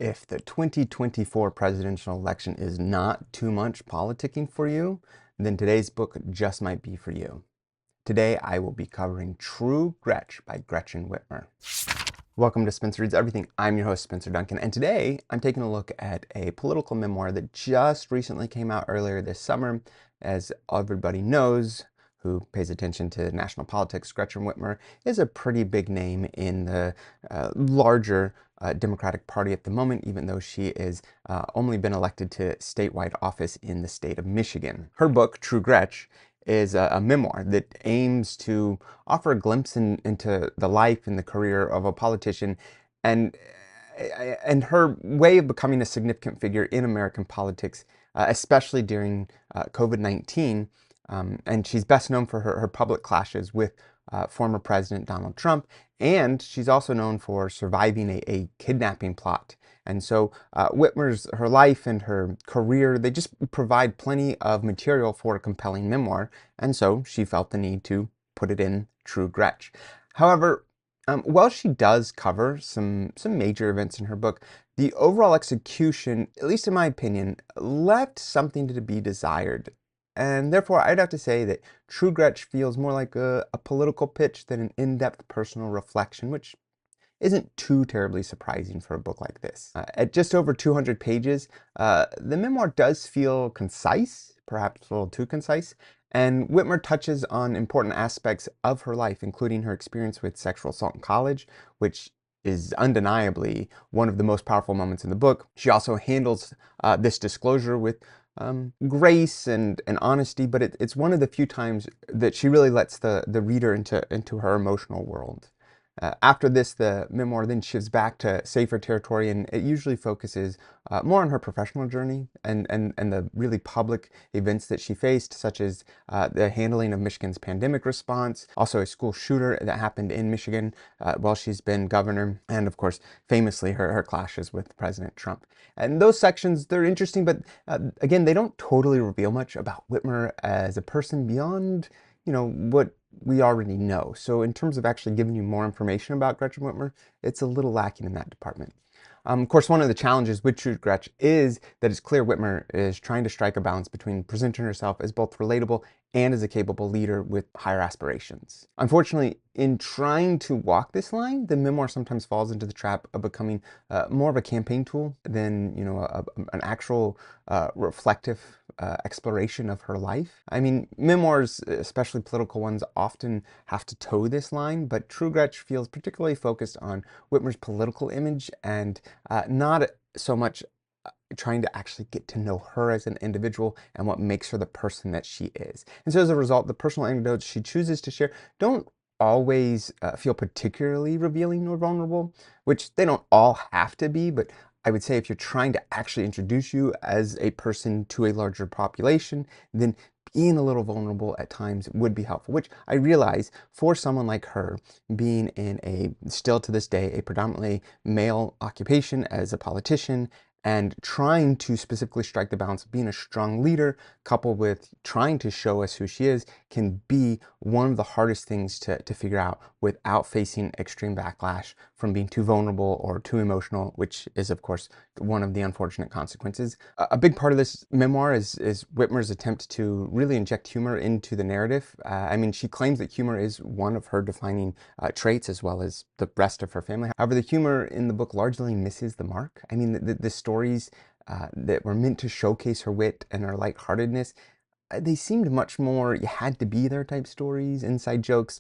If the 2024 presidential election is not too much politicking for you, then today's book just might be for you. Today I will be covering True Gretch by Gretchen Whitmer. Welcome to Spencer Reads Everything. I'm your host, Spencer Duncan, and today I'm taking a look at a political memoir that just recently came out earlier this summer. As everybody knows who pays attention to national politics, Gretchen Whitmer is a pretty big name in the larger Democratic Party at the moment, even though she is only been elected to statewide office in the state of Michigan. Her book, True Gretch, is a memoir that aims to offer a glimpse into the life and the career of a politician and her way of becoming a significant figure in American politics, especially during COVID-19. And she's best known for her public clashes with former President Donald Trump, and she's also known for surviving a kidnapping plot. And so her life and her career, they just provide plenty of material for a compelling memoir, and so she felt the need to put it in True Gretch. However, while she does cover some major events in her book, the overall execution, at least in my opinion, left something to be desired. And therefore, I'd have to say that True Gretch feels more like a political pitch than an in-depth personal reflection, which isn't too terribly surprising for a book like this. At just over 200 pages, the memoir does feel concise, perhaps a little too concise, and Whitmer touches on important aspects of her life, including her experience with sexual assault in college, which is undeniably one of the most powerful moments in the book. She also handles this disclosure with grace and honesty, but it's one of the few times that she really lets the reader into her emotional world. After this, the memoir then shifts back to safer territory, and it usually focuses more on her professional journey and the really public events that she faced, such as the handling of Michigan's pandemic response, also a school shooter that happened in Michigan while she's been governor, and of course, famously, her clashes with President Trump. And those sections, they're interesting, but again, they don't totally reveal much about Whitmer as a person beyond, what we already know. So in terms of actually giving you more information about Gretchen Whitmer, it's a little lacking in that department. Of course, one of the challenges with True Gretch is that it's clear Whitmer is trying to strike a balance between presenting herself as both relatable and as a capable leader with higher aspirations. Unfortunately, in trying to walk this line, the memoir sometimes falls into the trap of becoming more of a campaign tool than an actual reflective exploration of her life. I mean, memoirs, especially political ones, often have to toe this line, but True Gretch feels particularly focused on Whitmer's political image and not so much trying to actually get to know her as an individual and what makes her the person that she is. And so as a result, the personal anecdotes she chooses to share don't always feel particularly revealing or vulnerable, which they don't all have to be, but I would say if you're trying to actually introduce you as a person to a larger population, then being a little vulnerable at times would be helpful, which I realize for someone like her, being in still to this day, a predominantly male occupation as a politician, and trying to specifically strike the balance of being a strong leader coupled with trying to show us who she is can be one of the hardest things to figure out without facing extreme backlash from being too vulnerable or too emotional, which is of course one of the unfortunate consequences. A big part of this memoir is Whitmer's attempt to really inject humor into the narrative. I mean, she claims that humor is one of her defining traits as well as the rest of her family. However, the humor in the book largely misses the mark. I mean, the stories that were meant to showcase her wit and her lightheartedness, they seemed much more you had to be there type stories, inside jokes,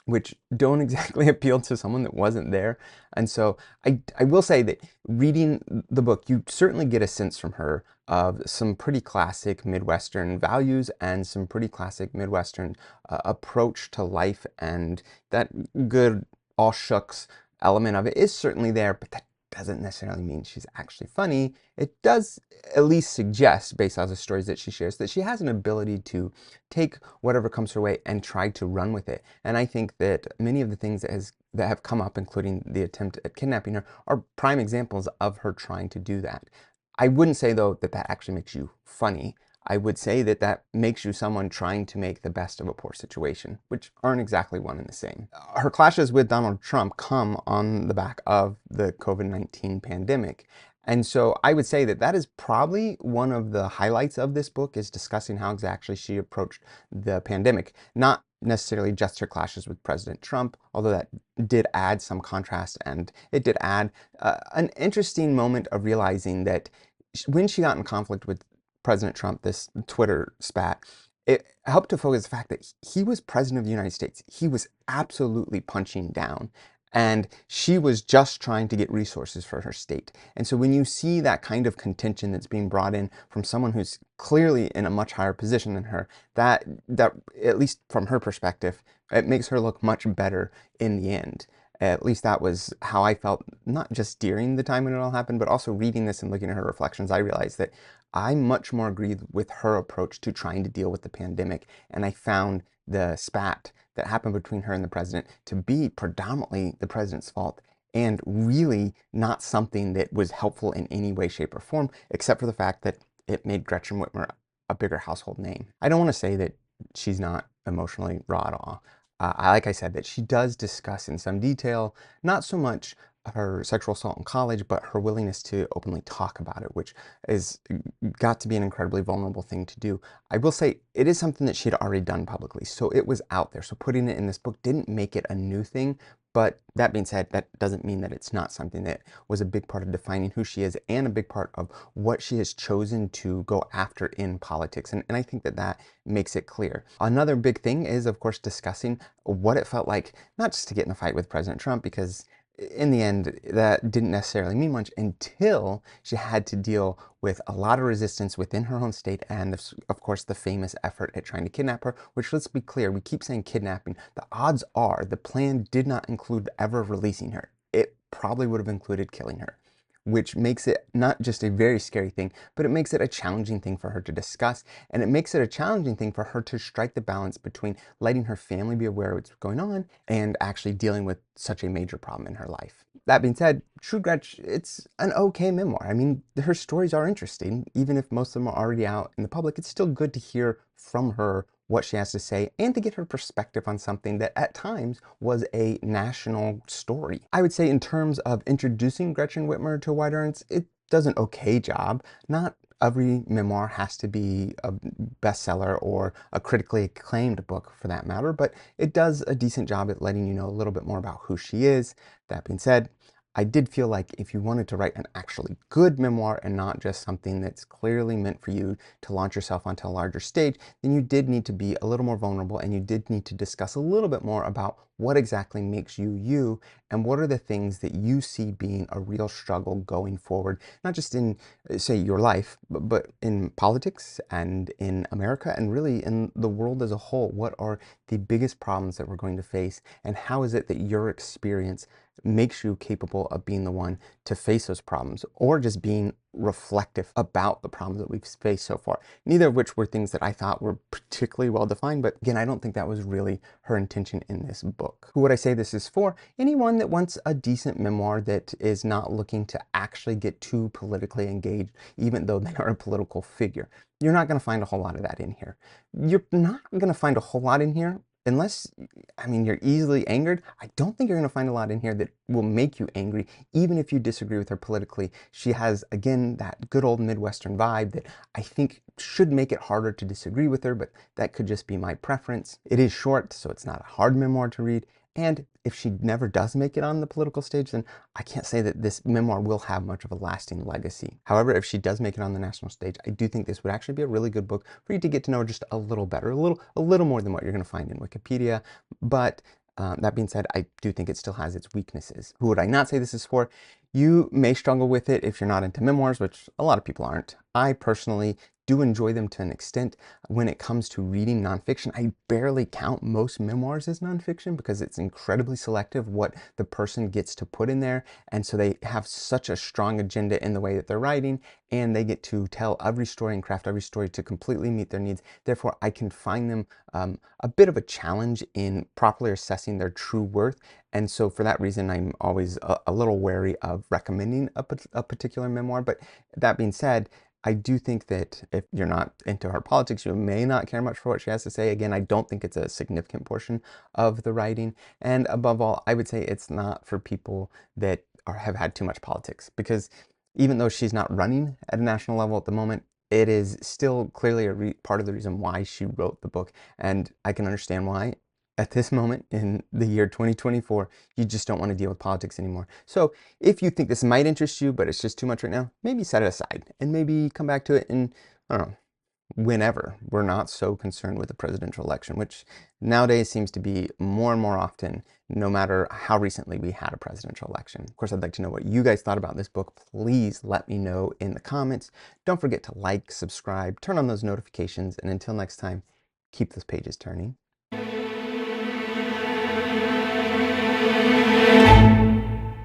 which don't exactly appeal to someone that wasn't there. And so I will say that reading the book, you certainly get a sense from her of some pretty classic Midwestern values and some pretty classic Midwestern approach to life, and that good all shucks element of it is certainly there, but that doesn't necessarily mean she's actually funny. It does at least suggest, based on the stories that she shares, that she has an ability to take whatever comes her way and try to run with it. And I think that many of the things that have come up, including the attempt at kidnapping her, are prime examples of her trying to do that. I wouldn't say, though, that actually makes you funny. I would say that that makes you someone trying to make the best of a poor situation, which aren't exactly one and the same. Her clashes with Donald Trump come on the back of the COVID-19 pandemic. And so I would say that that is probably one of the highlights of this book, is discussing how exactly she approached the pandemic. Not necessarily just her clashes with President Trump, although that did add some contrast, and it did add an interesting moment of realizing that when she got in conflict with President Trump, this Twitter spat, it helped to focus the fact that he was president of the United States. He was absolutely punching down. And she was just trying to get resources for her state. And so when you see that kind of contention that's being brought in from someone who's clearly in a much higher position than her, that at least from her perspective, it makes her look much better in the end. At least that was how I felt, not just during the time when it all happened, but also reading this and looking at her reflections. I realized that I much more agreed with her approach to trying to deal with the pandemic. And I found the spat that happened between her and the president to be predominantly the president's fault, and really not something that was helpful in any way, shape, or form, except for the fact that it made Gretchen Whitmer a bigger household name. I don't want to say that she's not emotionally raw at all. Like I said, that she does discuss in some detail, not so much her sexual assault in college, but her willingness to openly talk about it, which is got to be an incredibly vulnerable thing to do. I will say it is something that she had already done publicly, so it was out there. So putting it in this book didn't make it a new thing. But that being said, that doesn't mean that it's not something that was a big part of defining who she is, and a big part of what she has chosen to go after in politics. And I think that that makes it clear. Another big thing is, of course, discussing what it felt like, not just to get in a fight with President Trump, because in the end, that didn't necessarily mean much until she had to deal with a lot of resistance within her home state, and of course the famous effort at trying to kidnap her, which, let's be clear, we keep saying kidnapping. The odds are the plan did not include ever releasing her. It probably would have included killing her, which makes it not just a very scary thing, but it makes it a challenging thing for her to discuss. And it makes it a challenging thing for her to strike the balance between letting her family be aware of what's going on and actually dealing with such a major problem in her life. That being said, True Gretch, it's an okay memoir. I mean, her stories are interesting. Even if most of them are already out in the public, it's still good to hear from her what she has to say, and to get her perspective on something that at times was a national story. I would say in terms of introducing Gretchen Whitmer to a wider audience, it does an okay job. Not every memoir has to be a bestseller or a critically acclaimed book for that matter, but it does a decent job at letting you know a little bit more about who she is. That being said, I did feel like if you wanted to write an actually good memoir and not just something that's clearly meant for you to launch yourself onto a larger stage, then you did need to be a little more vulnerable, and you did need to discuss a little bit more about what exactly makes you you, and what are the things that you see being a real struggle going forward, not just in, say, your life, but in politics and in America, and really in the world as a whole. What are the biggest problems that we're going to face, and how is it that your experience makes you capable of being the one to face those problems, or just being reflective about the problems that we've faced so far. Neither of which were things that I thought were particularly well defined, but again, I don't think that was really her intention in this book. Who would I say this is for? Anyone that wants a decent memoir that is not looking to actually get too politically engaged, even though they are a political figure. You're not going to find a whole lot of that in here. You're not going to find a whole lot in here unless, I mean, you're easily angered. I don't think you're going to find a lot in here that will make you angry, even if you disagree with her politically. She has, again, that good old Midwestern vibe that I think should make it harder to disagree with her, but that could just be my preference. It is short, so it's not a hard memoir to read. And if she never does make it on the political stage, then I can't say that this memoir will have much of a lasting legacy. However, if she does make it on the national stage, I do think this would actually be a really good book for you to get to know her just a little better, a little more than what you're going to find in Wikipedia. But that being said, I do think it still has its weaknesses. Who would I not say this is for? You may struggle with it if you're not into memoirs, which a lot of people aren't. I personally do enjoy them to an extent. When it comes to reading nonfiction, I barely count most memoirs as nonfiction because it's incredibly selective what the person gets to put in there. And so they have such a strong agenda in the way that they're writing, and they get to tell every story and craft every story to completely meet their needs. Therefore, I can find them a bit of a challenge in properly assessing their true worth. And so for that reason, I'm always a little wary of recommending a particular memoir. But that being said, I do think that if you're not into her politics, you may not care much for what she has to say. Again, I don't think it's a significant portion of the writing. And above all, I would say it's not for people that have had too much politics, because even though she's not running at a national level at the moment, it is still clearly a part of the reason why she wrote the book. And I can understand why at this moment in the year 2024, you just don't want to deal with politics anymore. So if you think this might interest you, but it's just too much right now, maybe set it aside and maybe come back to it in, I don't know, whenever we're not so concerned with the presidential election, which nowadays seems to be more and more often, no matter how recently we had a presidential election. Of course, I'd like to know what you guys thought about this book. Please let me know in the comments. Don't forget to like, subscribe, turn on those notifications, and until next time, keep those pages turning.